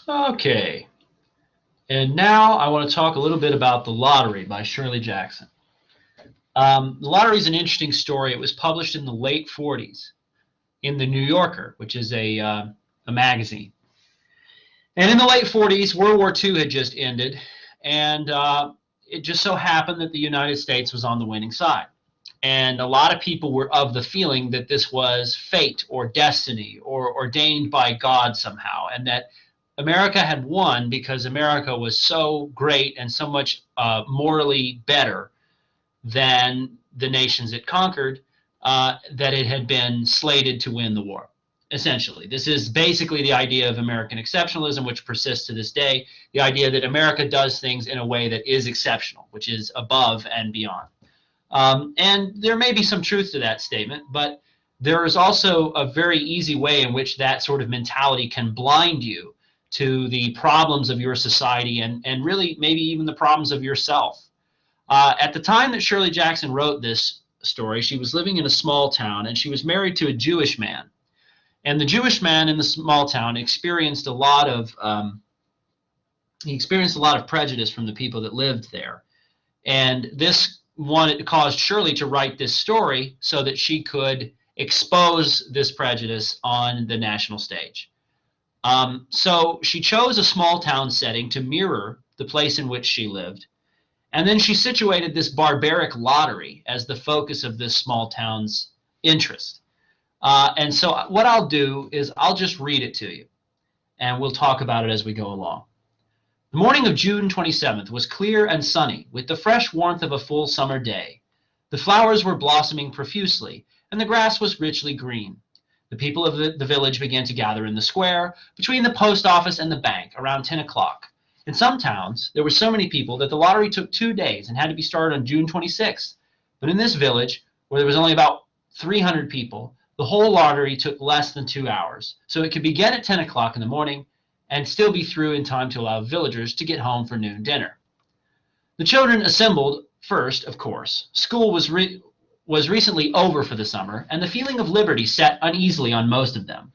Okay, and now I want to talk a little bit about The Lottery by Shirley Jackson. The Lottery is an interesting story. It was published in the late 40s in The New Yorker, which is a magazine. And in the late 40s, World War II had just ended, and it just so happened that the United States was on the winning side. And a lot of people were of the feeling that this was fate or destiny or ordained by God somehow, and that America had won because America was so great and so much morally better than the nations it conquered, that it had been slated to win the war. Essentially, this is basically the idea of American exceptionalism, which persists to this day. The idea that America does things in a way that is exceptional, which is above and beyond. And there may be some truth to that statement, but there is also a very easy way in which that sort of mentality can blind you to the problems of your society and really maybe even the problems of yourself. At the time that Shirley Jackson wrote this story, she was living in a small town and she was married to a Jewish man. And the Jewish man in the small town experienced a lot of prejudice from the people that lived there. And this caused Shirley to write this story so that she could expose this prejudice on the national stage. So she chose a small town setting to mirror the place in which she lived. And then she situated this barbaric lottery as the focus of this small town's interest. And so what I'll do is I'll just read it to you, and we'll talk about it as we go along. The morning of June 27th was clear and sunny, with the fresh warmth of a full summer day. The flowers were blossoming profusely, and the grass was richly green. The people of the village began to gather in the square, between the post office and the bank, around 10 o'clock. In some towns, there were so many people that the lottery took 2 days and had to be started on June 26th. But in this village, where there was only about 300 people, the whole lottery took less than 2 hours, so it could begin at 10 o'clock in the morning and still be through in time to allow villagers to get home for noon dinner. The children assembled first, of course. School was recently over for the summer, and the feeling of liberty sat uneasily on most of them.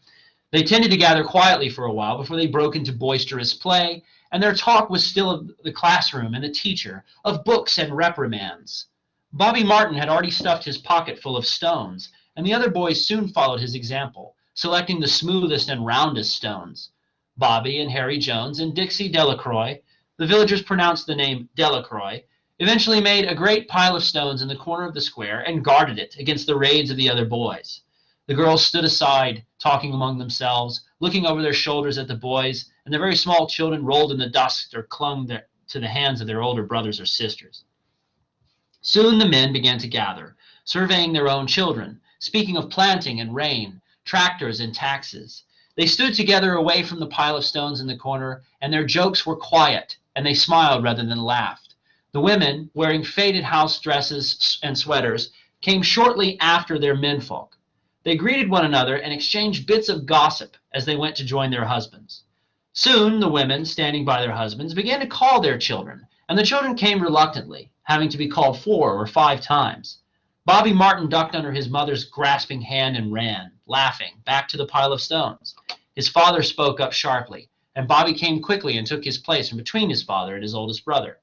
They tended to gather quietly for a while before they broke into boisterous play, and their talk was still of the classroom and the teacher, of books and reprimands. Bobby Martin had already stuffed his pocket full of stones, and the other boys soon followed his example, selecting the smoothest and roundest stones. Bobby and Harry Jones and Dixie Delacroix, the villagers pronounced the name Delacroix, eventually made a great pile of stones in the corner of the square and guarded it against the raids of the other boys. The girls stood aside, talking among themselves, looking over their shoulders at the boys, and the very small children rolled in the dust or clung to the hands of their older brothers or sisters. Soon the men began to gather, surveying their own children, speaking of planting and rain, tractors and taxes. They stood together away from the pile of stones in the corner, and their jokes were quiet, and they smiled rather than laughed. The women, wearing faded house dresses and sweaters, came shortly after their menfolk. They greeted one another and exchanged bits of gossip as they went to join their husbands. Soon the women, standing by their husbands, began to call their children, and the children came reluctantly, having to be called 4 or 5 times. Bobby Martin ducked under his mother's grasping hand and ran, laughing, back to the pile of stones. His father spoke up sharply, and Bobby came quickly and took his place in between his father and his oldest brother.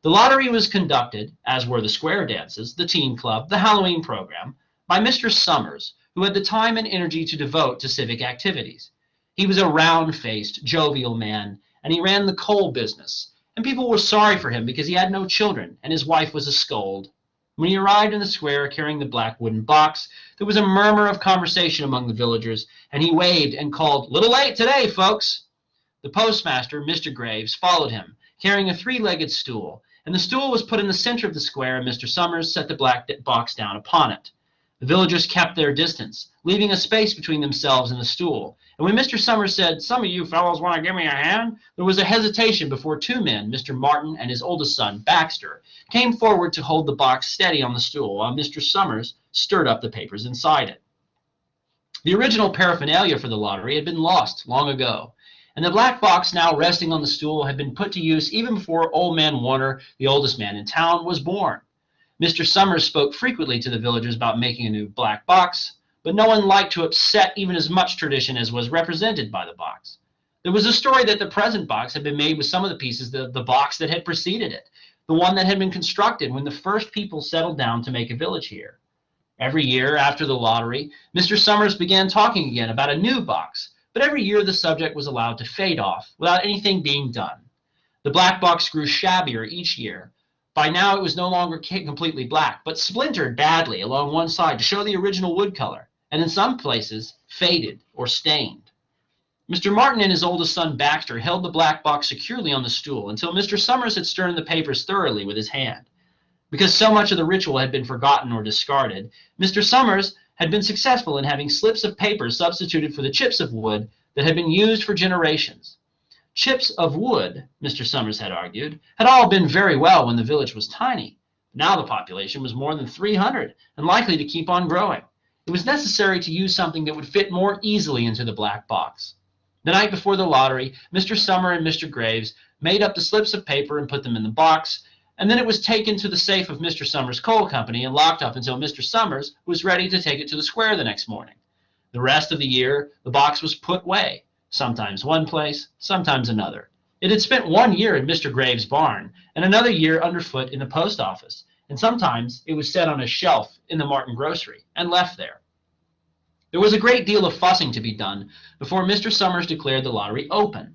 The lottery was conducted, as were the square dances, the teen club, the Halloween program, by Mr. Summers, who had the time and energy to devote to civic activities. He was a round-faced, jovial man, and he ran the coal business, and people were sorry for him because he had no children, and his wife was a scold. When he arrived in the square carrying the black wooden box, there was a murmur of conversation among the villagers, and he waved and called, "Little late today, folks." The postmaster, Mr. Graves, followed him, carrying a 3-legged stool, and the stool was put in the center of the square, and Mr. Summers set the black box down upon it. The villagers kept their distance, leaving a space between themselves and the stool, and when Mr. Summers said, "Some of you fellows want to give me a hand," there was a hesitation before 2 men, Mr. Martin and his oldest son, Baxter, came forward to hold the box steady on the stool while Mr. Summers stirred up the papers inside it. The original paraphernalia for the lottery had been lost long ago, and the black box now resting on the stool had been put to use even before Old Man Warner, the oldest man in town, was born. Mr. Summers spoke frequently to the villagers about making a new black box, but no one liked to upset even as much tradition as was represented by the box. There was a story that the present box had been made with some of the pieces of the box that had preceded it, the one that had been constructed when the first people settled down to make a village here. Every year after the lottery, Mr. Summers began talking again about a new box, but every year the subject was allowed to fade off without anything being done. The black box grew shabbier each year. By now it was no longer completely black, but splintered badly along one side to show the original wood color, and in some places faded or stained. Mr. Martin and his oldest son Baxter held the black box securely on the stool until Mr. Summers had stirred the papers thoroughly with his hand. Because so much of the ritual had been forgotten or discarded, Mr. Summers had been successful in having slips of paper substituted for the chips of wood that had been used for generations. Chips of wood, Mr. Summers had argued, had all been very well when the village was tiny. Now the population was more than 300 and likely to keep on growing. It was necessary to use something that would fit more easily into the black box. The night before the lottery, Mr. Summer and Mr. Graves made up the slips of paper and put them in the box, and then it was taken to the safe of Mr. Summers' coal company and locked up until Mr. Summers was ready to take it to the square the next morning. The rest of the year, the box was put away, sometimes one place, sometimes another. It had spent 1 year in Mr. Graves' barn and another year underfoot in the post office, and sometimes it was set on a shelf in the Martin grocery and left there. There was a great deal of fussing to be done before Mr. Summers declared the lottery open.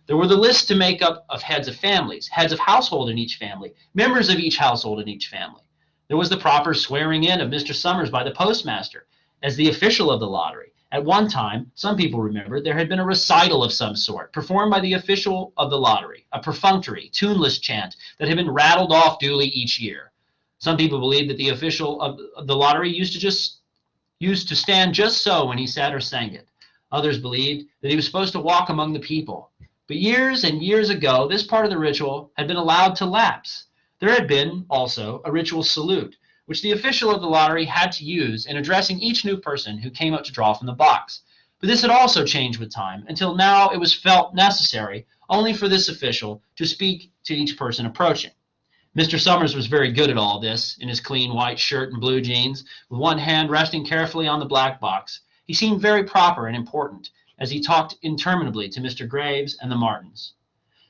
There were the lists to make up of heads of families, heads of household in each family, members of each household in each family. There was the proper swearing in of Mr. Summers by the postmaster as the official of the lottery. At one time, some people remember, there had been a recital of some sort performed by the official of the lottery, a perfunctory, tuneless chant that had been rattled off duly each year. Some people believed that the official of the lottery used to stand just so when he sat or sang it. Others believed that he was supposed to walk among the people. But years and years ago, this part of the ritual had been allowed to lapse. There had been, also, a ritual salute, which the official of the lottery had to use in addressing each new person who came up to draw from the box. But this had also changed with time, until now it was felt necessary only for this official to speak to each person approaching. Mr. Summers was very good at all this, in his clean white shirt and blue jeans, with one hand resting carefully on the black box. He seemed very proper and important, as he talked interminably to Mr. Graves and the Martins.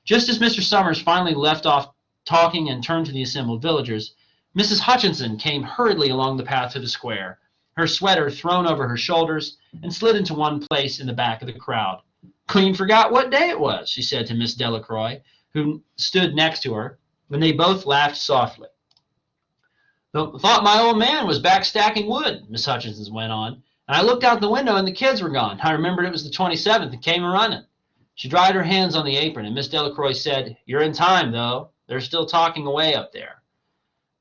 Just as Mr. Summers finally left off talking and turned to the assembled villagers, Mrs. Hutchinson came hurriedly along the path to the square, her sweater thrown over her shoulders, and slid into one place in the back of the crowd. "Clean forgot what day it was," she said to Miss Delacroix, who stood next to her, when they both laughed softly. "Thought my old man was back stacking wood," Miss Hutchinson went on, "and I looked out the window and the kids were gone. I remembered it was the 27th and came running." She dried her hands on the apron, and Miss Delacroix said, "You're in time, though. They're still talking away up there."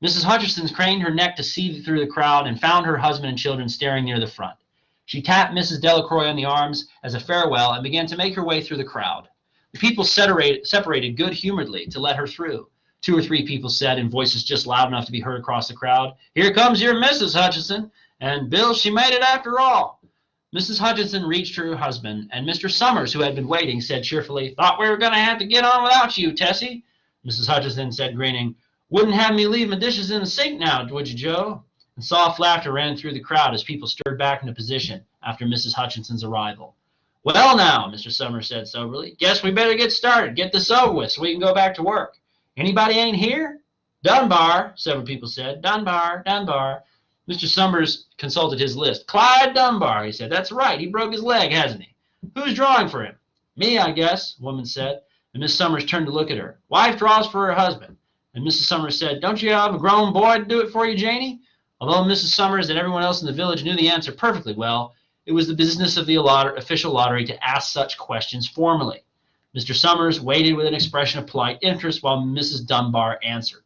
Mrs. Hutchinson craned her neck to see through the crowd and found her husband and children staring near the front. She tapped Mrs. Delacroix on the arms as a farewell and began to make her way through the crowd. The people separated good-humoredly to let her through. 2 or 3 people said, in voices just loud enough to be heard across the crowd, "Here comes your Mrs. Hutchinson, and Bill, she made it after all." Mrs. Hutchinson reached her husband, and Mr. Summers, who had been waiting, said cheerfully, "Thought we were going to have to get on without you, Tessie." Mrs. Hutchinson said, grinning, "Wouldn't have me leave my dishes in the sink now, would you, Joe?" And soft laughter ran through the crowd as people stirred back into position after Mrs. Hutchinson's arrival. "Well now," Mr. Summers said soberly, "guess we better get started, get this over with so we can go back to work. Anybody ain't here?" "Dunbar," several people said. "Dunbar, Dunbar." Mr. Summers consulted his list. "Clyde Dunbar," he said. "That's right. He broke his leg, hasn't he? Who's drawing for him?" "Me, I guess," a woman said. And Miss Summers turned to look at her. "Wife draws for her husband." And Mrs. Summers said, "Don't you have a grown boy to do it for you, Janie?" Although Mrs. Summers and everyone else in the village knew the answer perfectly well, it was the business of the official lottery to ask such questions formally. Mr. Summers waited with an expression of polite interest while Mrs. Dunbar answered.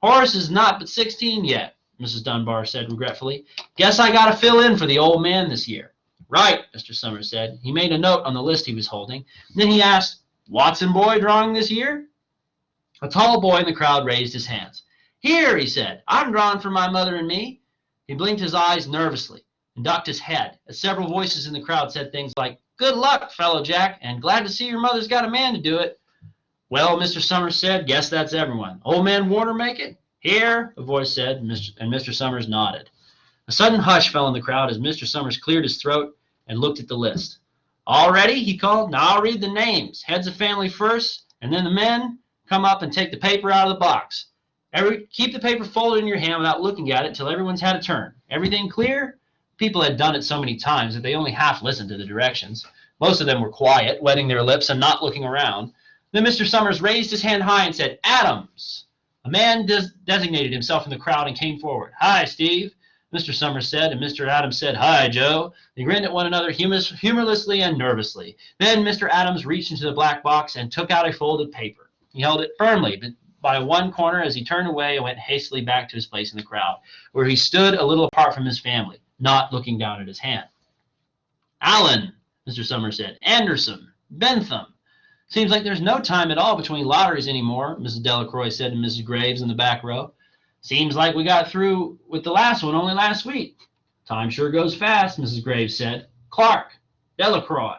"Horace is not but 16 yet," Mrs. Dunbar said regretfully. "Guess I got to fill in for the old man this year." "Right," Mr. Summers said. He made a note on the list he was holding. Then he asked, "Watson boy drawing this year?" A tall boy in the crowd raised his hands. "Here," he said. "I'm drawing for my mother and me." He blinked his eyes nervously and ducked his head as several voices in the crowd said things like, "Good luck, fellow Jack, and glad to see your mother's got a man to do it." "Well," Mr. Summers said, "guess that's everyone. Old man Warner make it?" "Here," a voice said, and Mr. Summers nodded. A sudden hush fell on the crowd as Mr. Summers cleared his throat and looked at the list. All ready? He called. Now I'll read the names. Heads of family first, and then the men come up and take the paper out of the box. Keep the paper folded in your hand without looking at it until everyone's had a turn. Everything clear? People had done it so many times that they only half listened to the directions. Most of them were quiet, wetting their lips and not looking around. Then Mr. Summers raised his hand high and said, Adams. A man designated himself in the crowd and came forward. Hi, Steve, Mr. Summers said, and Mr. Adams said, Hi, Joe. They grinned at one another humorlessly and nervously. Then Mr. Adams reached into the black box and took out a folded paper. He held it firmly by one corner as he turned away and went hastily back to his place in the crowd, where he stood a little apart from his family, not looking down at his hand. Allen, Mr. Summers said. Anderson. Bentham. Seems like there's no time at all between lotteries anymore, Mrs. Delacroix said to Mrs. Graves in the back row. Seems like we got through with the last one only last week. Time sure goes fast, Mrs. Graves said. Clark. Delacroix.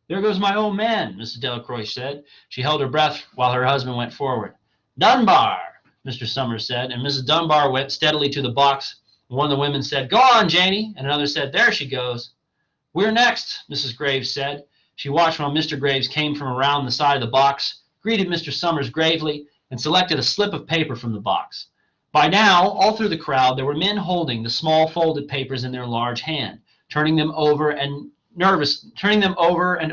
There goes my old man, Mrs. Delacroix said. She held her breath while her husband went forward. Dunbar, Mr. Summers said, and Mrs. Dunbar went steadily to the box. One of the women said, Go on, Janie, and another said, There she goes. We're next, Mrs. Graves said. She watched while Mr. Graves came from around the side of the box, greeted Mr. Summers gravely, and selected a slip of paper from the box. By now, all through the crowd, there were men holding the small folded papers in their large hand, turning them over and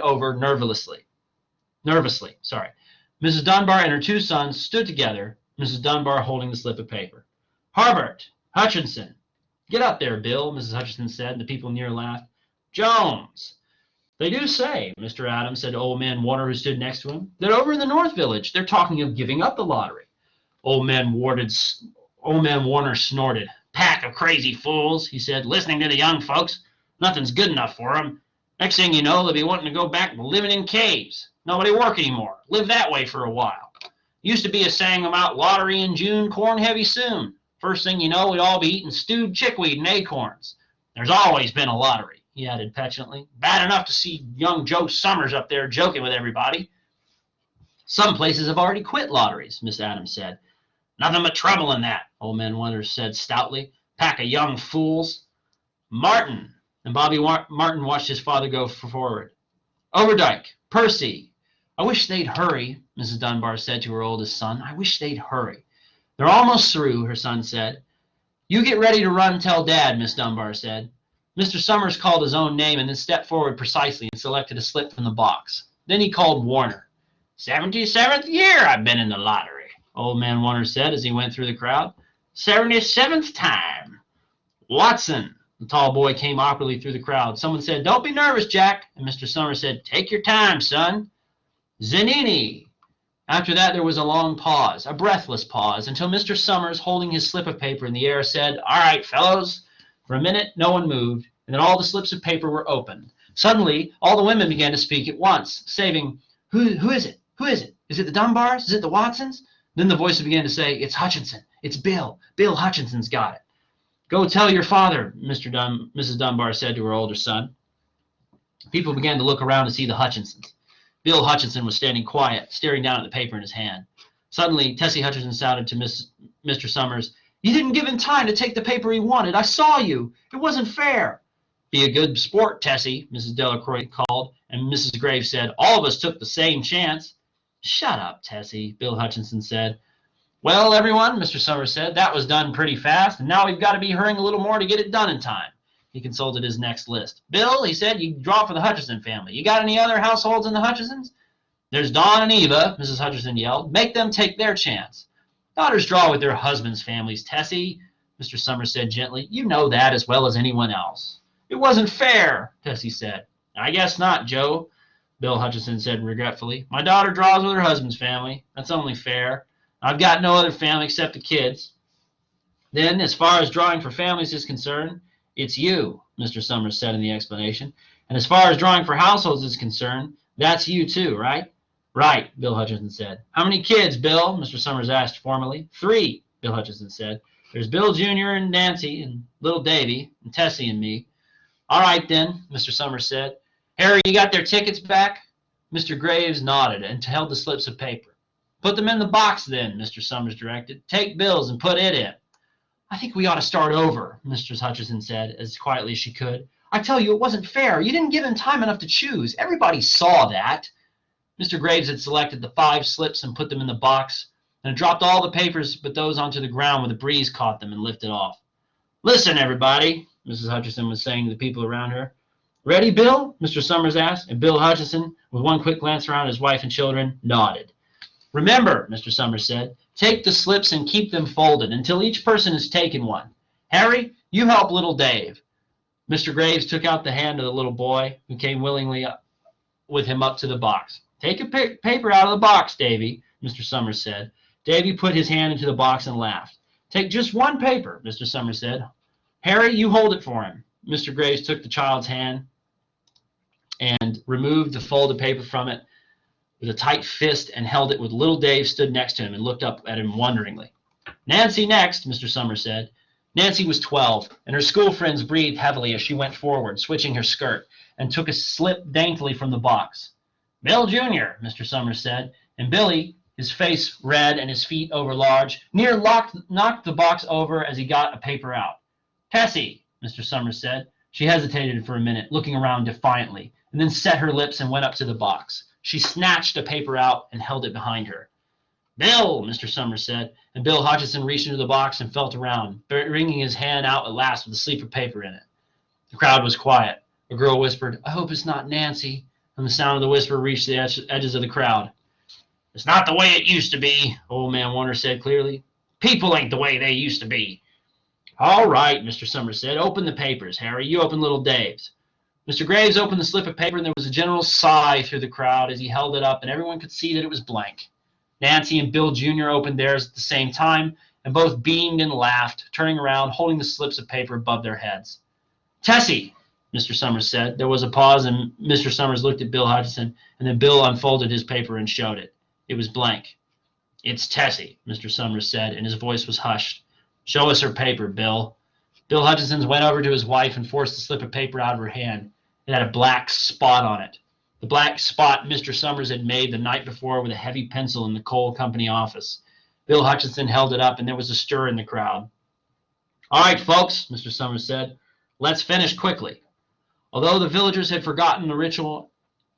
over nervously. Mrs. Dunbar and her two sons stood together, Mrs. Dunbar holding the slip of paper. Harbert, Hutchinson. Get up there, Bill, Mrs. Hutchinson said, and the people near laughed. Jones. They do say, Mr. Adams said to old man Warner, who stood next to him, that over in the North Village they're talking of giving up the lottery. Old man Warner snorted. Pack of crazy fools, he said, listening to the young folks. Nothing's good enough for them. Next thing you know, they'll be wanting to go back living in caves. Nobody work anymore. Live that way for a while. Used to be a saying about lottery in June, corn heavy soon. First thing you know, we'd all be eating stewed chickweed and acorns. There's always been a lottery, he added petulantly. Bad enough to see young Joe Summers up there joking with everybody. Some places have already quit lotteries, Miss Adams said. Nothing but trouble in that, old man Wonders said stoutly. Pack of young fools. Martin. And Bobby Martin watched his father go forward. Overdyke. Percy. I wish they'd hurry, Mrs. Dunbar said to her oldest son. I wish they'd hurry. They're almost through, her son said. You get ready to run and tell Dad, Miss Dunbar said. Mr. Summers called his own name and then stepped forward precisely and selected a slip from the box. Then he called Warner. 77th year I've been in the lottery, old man Warner said as he went through the crowd. 77th time. Watson. The tall boy came awkwardly through the crowd. Someone said, Don't be nervous, Jack. And Mr. Summers said, Take your time, son. Zanini. After that, there was a long pause, a breathless pause, until Mr. Summers, holding his slip of paper in the air, said, All right, fellows. For a minute, no one moved, and then all the slips of paper were opened. Suddenly, all the women began to speak at once, saying, Who is it? Who is it? Is it the Dunbars? Is it the Watsons? Then the voices began to say, It's Hutchinson. It's Bill. Bill Hutchinson's got it. Go tell your father, Mrs. Dunbar said to her older son. People began to look around to see the Hutchinsons. Bill Hutchinson was standing quiet, staring down at the paper in his hand. Suddenly, Tessie Hutchinson shouted to Mr. Summers, You didn't give him time to take the paper he wanted. I saw you. It wasn't fair. Be a good sport, Tessie, Mrs. Delacroix called, and Mrs. Graves said, All of us took the same chance. Shut up, Tessie, Bill Hutchinson said. Well, everyone, Mr. Summers said, that was done pretty fast, and now we've got to be hurrying a little more to get it done in time. He consulted his next list. Bill, he said, you draw for the Hutchinson family. You got any other households in the Hutchinsons? There's Dawn and Eva, Mrs. Hutchinson yelled. Make them take their chance. Daughters draw with their husbands' families, Tessie, Mr. Summers said gently. You know that as well as anyone else. It wasn't fair, Tessie said. I guess not, Joe, Bill Hutchinson said regretfully. My daughter draws with her husband's family. That's only fair. I've got no other family except the kids. Then, as far as drawing for families is concerned, it's you, Mr. Summers said in the explanation. And as far as drawing for households is concerned, that's you too, right? Right, Bill Hutchinson said. How many kids, Bill? Mr. Summers asked formally. 3, Bill Hutchinson said. There's Bill Jr. and Nancy and little Davy and Tessie and me. All right, then, Mr. Summers said. Harry, you got their tickets back? Mr. Graves nodded and held the slips of paper. Put them in the box, then, Mr. Summers directed. Take Bill's and put it in. I think we ought to start over, Mr. Hutchinson said, as quietly as she could. I tell you, it wasn't fair. You didn't give him time enough to choose. Everybody saw that. Mr. Graves had selected the 5 slips and put them in the box, and had dropped all the papers but those onto the ground where the breeze caught them and lifted off. Listen, everybody, Mrs. Hutchinson was saying to the people around her. Ready, Bill? Mr. Summers asked, and Bill Hutchinson, with one quick glance around at his wife and children, nodded. Remember, Mr. Summers said, take the slips and keep them folded until each person has taken one. Harry, you help little Dave. Mr. Graves took out the hand of the little boy, who came willingly with him up to the box. Take a paper out of the box, Davy, Mr. Summers said. Davy put his hand into the box and laughed. Take just one paper, Mr. Summers said. Harry, you hold it for him. Mr. Graves took the child's hand and removed the folded paper from it with a tight fist and held it with little Dave stood next to him and looked up at him wonderingly. Nancy next, Mr. Summers said. Nancy was 12, and her school friends breathed heavily as she went forward, switching her skirt, and took a slip daintily from the box. Bill Jr., Mr. Summers said, and Billy, his face red and his feet overlarge, near knocked the box over as he got a paper out. Tessie, Mr. Summers said. She hesitated for a minute, looking around defiantly, and then set her lips and went up to the box. She snatched a paper out and held it behind her. Bill, Mr. Summers said, and Bill Hutchinson reached into the box and felt around, bringing his hand out at last with a slip of paper in it. The crowd was quiet. A girl whispered, I hope it's not Nancy, and the sound of the whisper reached the edges of the crowd. It's not the way it used to be, Old Man Warner said clearly. People ain't the way they used to be. All right, Mr. Summers said. Open the papers, Harry. You open little Dave's. Mr. Graves opened the slip of paper, and there was a general sigh through the crowd as he held it up, and everyone could see that it was blank. Nancy and Bill Jr. opened theirs at the same time, and both beamed and laughed, turning around, holding the slips of paper above their heads. Tessie, Mr. Summers said. There was a pause, and Mr. Summers looked at Bill Hutchinson, and then Bill unfolded his paper and showed it. It was blank. It's Tessie, Mr. Summers said, and his voice was hushed. Show us her paper, Bill. Bill Hutchinson went over to his wife and forced the slip of paper out of her hand. It had a black spot on it. The black spot Mr. Summers had made the night before with a heavy pencil in the coal company office. Bill Hutchinson held it up, and there was a stir in the crowd. All right, folks, Mr. Summers said, let's finish quickly. Although the villagers had forgotten the ritual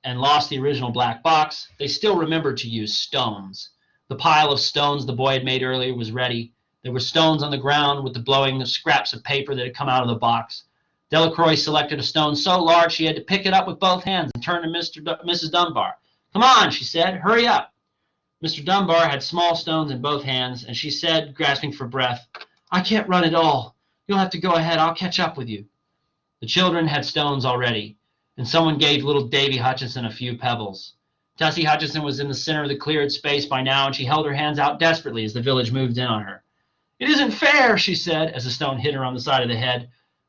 and lost the original black box, they still remembered to use stones. The pile of stones the boy had made earlier was ready. There were stones on the ground with the blowing of scraps of paper that had come out of the box. Delacroix selected a stone so large she had to pick it up with both hands and turn to Mrs. Dunbar. Come on, she said. Hurry up. Mr. Dunbar had small stones in both hands, and she said, grasping for breath, I can't run at all. You'll have to go ahead. I'll catch up with you. The children had stones already, and someone gave little Davy Hutchinson a few pebbles. Tessie Hutchinson was in the center of the cleared space by now, and she held her hands out desperately as the village moved in on her. It isn't fair, she said, as a stone hit her on the side of the head.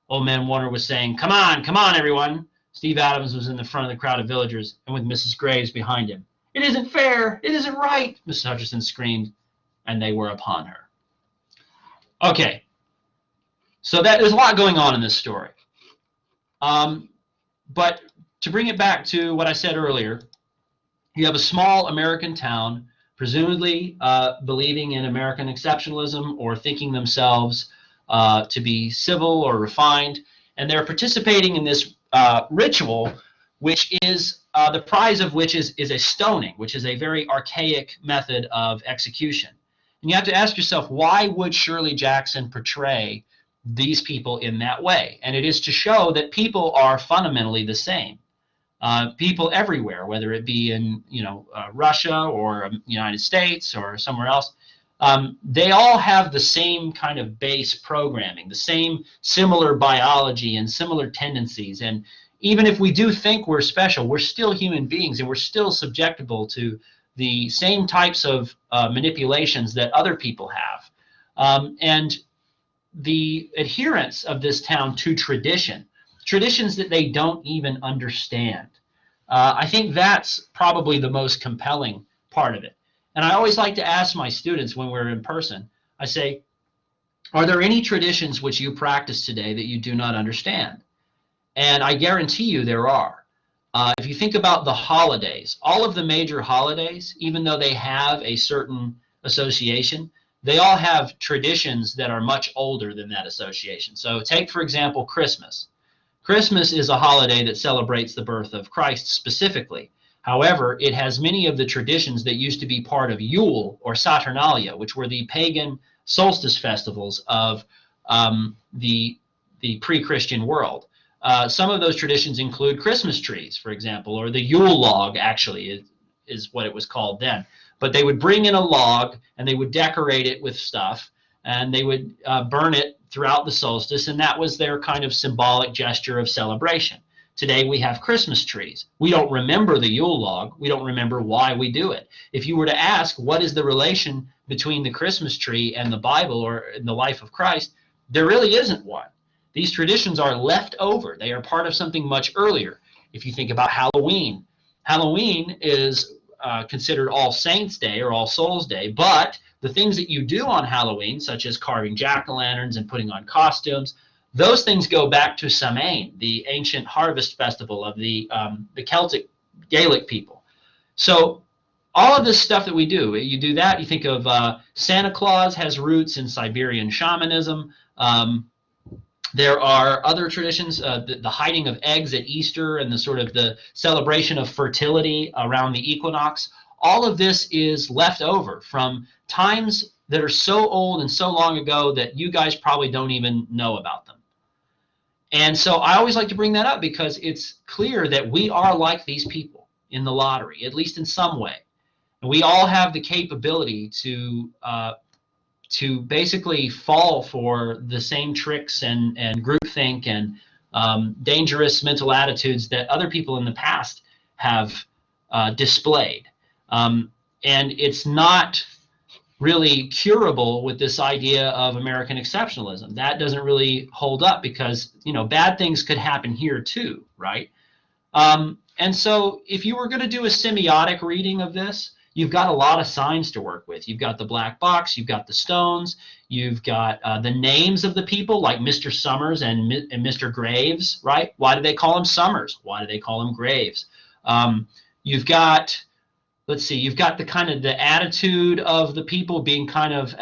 Old Man Warner was saying, come on, everyone. Steve Adams was in the front of the crowd of villagers, and with Mrs. Graves behind him. It isn't fair. It isn't right, Mrs. Hutchinson screamed, and they were upon her. Okay, so there's a lot going on in this story. But to bring it back to what I said earlier, you have a small American town, presumably believing in American exceptionalism or thinking themselves to be civil or refined, and they're participating in this ritual, which is the prize of which is a stoning, which is a very archaic method of execution. And you have to ask yourself, why would Shirley Jackson portray these people in that way? And it is to show that people are fundamentally the same. People everywhere, whether it be in Russia or United States or somewhere else, they all have the same kind of base programming, the same similar biology and similar tendencies. And even if we do think we're special, we're still human beings, and we're still susceptible to the same types of manipulations that other people have. And the adherence of this town to traditions that they don't even understand, I think that's probably the most compelling part of it. And I always like to ask my students when we're in person, I say, are there any traditions which you practice today that you do not understand? And I guarantee you there are. If you think about the holidays, all of the major holidays, even though they have a certain association, they all have traditions that are much older than that association. So take, for example, Christmas. Christmas is a holiday that celebrates the birth of Christ specifically. However, it has many of the traditions that used to be part of Yule or Saturnalia, which were the pagan solstice festivals of the pre-Christian world. Some of those traditions include Christmas trees, for example, or the Yule log, actually, is what it was called then. But they would bring in a log, and they would decorate it with stuff, and they would burn it throughout the solstice, and that was their kind of symbolic gesture of celebration. Today we have Christmas trees. We don't remember the Yule log. We don't remember why we do it. If you were to ask what is the relation between the Christmas tree and the Bible or the life of Christ, there really isn't one. These traditions are left over. They are part of something much earlier. If you think about Halloween, Halloween is considered All Saints' Day or All Souls' Day, but the things that you do on Halloween, such as carving jack-o'-lanterns and putting on costumes, those things go back to Samhain, the ancient harvest festival of the Celtic Gaelic people. So all of this stuff that we do, you do that, you think of Santa Claus has roots in Siberian shamanism. There are other traditions, the hiding of eggs at Easter and the sort of the celebration of fertility around the equinox. All of this is left over from times that are so old and so long ago that you guys probably don't even know about them. And so I always like to bring that up because it's clear that we are like these people in the lottery, at least in some way. And we all have the capability to basically fall for the same tricks and groupthink and dangerous mental attitudes that other people in the past have displayed. And it's not really curable with this idea of American exceptionalism. That doesn't really hold up because, you know, bad things could happen here too, right? And so if you were going to do a semiotic reading of this, you've got a lot of signs to work with. You've got the black box, you've got the stones, you've got the names of the people like Mr. Summers and Mr. Graves, right? Why do they call him Summers? Why do they call him Graves? You've got, let's see, you've got the kind of the attitude of the people being kind of,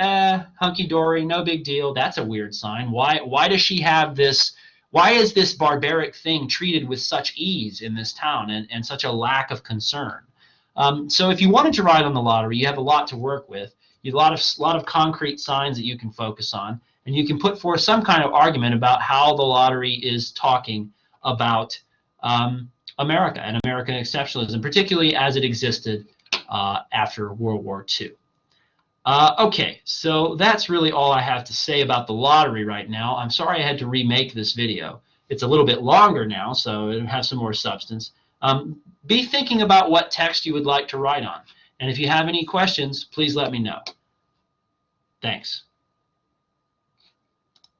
hunky-dory, no big deal. That's a weird sign. Why does she have this, why is this barbaric thing treated with such ease in this town and such a lack of concern? So if you wanted to ride on the lottery, you have a lot to work with. You have a lot of concrete signs that you can focus on, and you can put forth some kind of argument about how the lottery is talking about America and American exceptionalism, particularly as it existed after World War II. Okay, so that's really all I have to say about the lottery right now. I'm sorry I had to remake this video. It's a little bit longer now, so it'll have some more substance. Be thinking about what text you would like to write on. And if you have any questions, please let me know. Thanks.